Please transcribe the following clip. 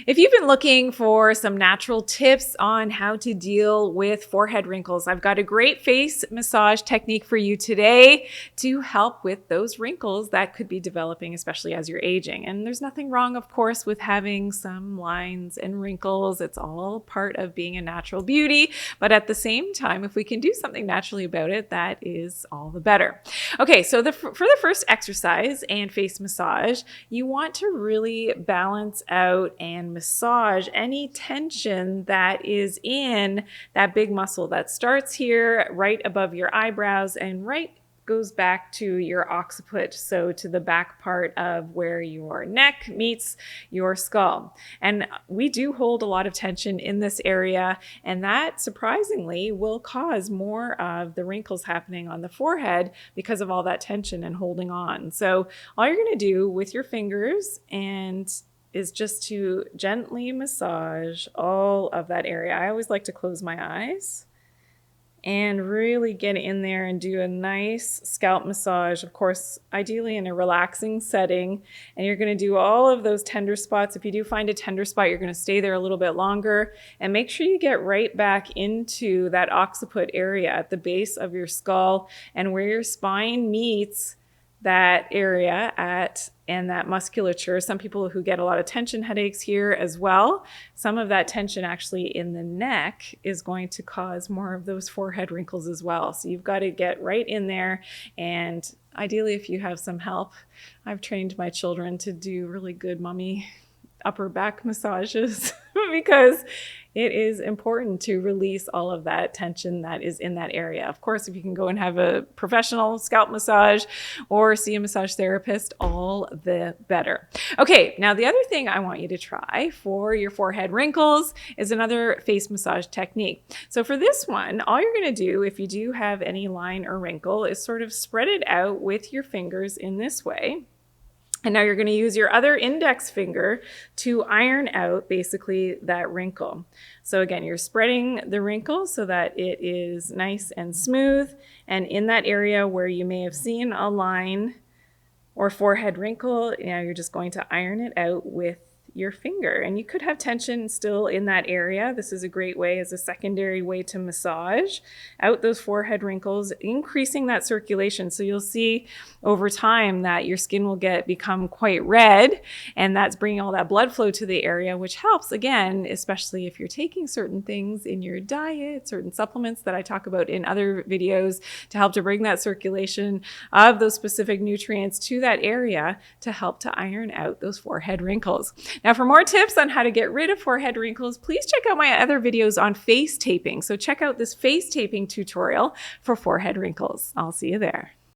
If you've been looking for some natural tips on how to deal with forehead wrinkles, I've got a great face massage technique for you today to help with those wrinkles that could be developing, especially as you're aging. And there's nothing wrong, of course, with having some lines and wrinkles. It's all part of being a natural beauty. But at the same time, if we can do something naturally about it, that is all the better. Okay, so for the first exercise and face massage, you want to really balance out and massage any tension that is in that big muscle that starts here right above your eyebrows and right goes back to your occiput, so to the back part of where your neck meets your skull. And we do hold a lot of tension in this area, and that surprisingly will cause more of the wrinkles happening on the forehead because of all that tension and holding on. So all you're going to do with your fingers is just to gently massage all of that area. I always like to close my eyes and really get in there and do a nice scalp massage, of course, ideally in a relaxing setting. And you're going to do all of those tender spots. If you do find a tender spot, you're going to stay there a little bit longer and make sure you get right back into that occiput area at the base of your skull and where your spine meets that area and that musculature. Some people who get a lot of tension headaches here as well. Some of that tension actually in the neck is going to cause more of those forehead wrinkles as well. So you've got to get right in there, and ideally if you have some help, I've trained my children to do really good mommy upper back massages because it is important to release all of that tension that is in that area. Of course, if you can go and have a professional scalp massage or see a massage therapist, all the better. Okay, now the other thing I want you to try for your forehead wrinkles is another face massage technique. So for this one, all you're going to do if you do have any line or wrinkle is sort of spread it out with your fingers in this way. And now you're going to use your other index finger to iron out basically that wrinkle. So again, you're spreading the wrinkle so that it is nice and smooth. And in that area where you may have seen a line or forehead wrinkle, now you're just going to iron it out with your finger. And you could have tension still in that area. This is a great way as a secondary way to massage out those forehead wrinkles, increasing that circulation. So you'll see over time that your skin will become quite red, and that's bringing all that blood flow to the area, which helps again, especially if you're taking certain things in your diet, certain supplements that I talk about in other videos to help to bring that circulation of those specific nutrients to that area to help to iron out those forehead wrinkles. Now, for more tips on how to get rid of forehead wrinkles, please check out my other videos on face taping. So check out this face taping tutorial for forehead wrinkles. I'll see you there.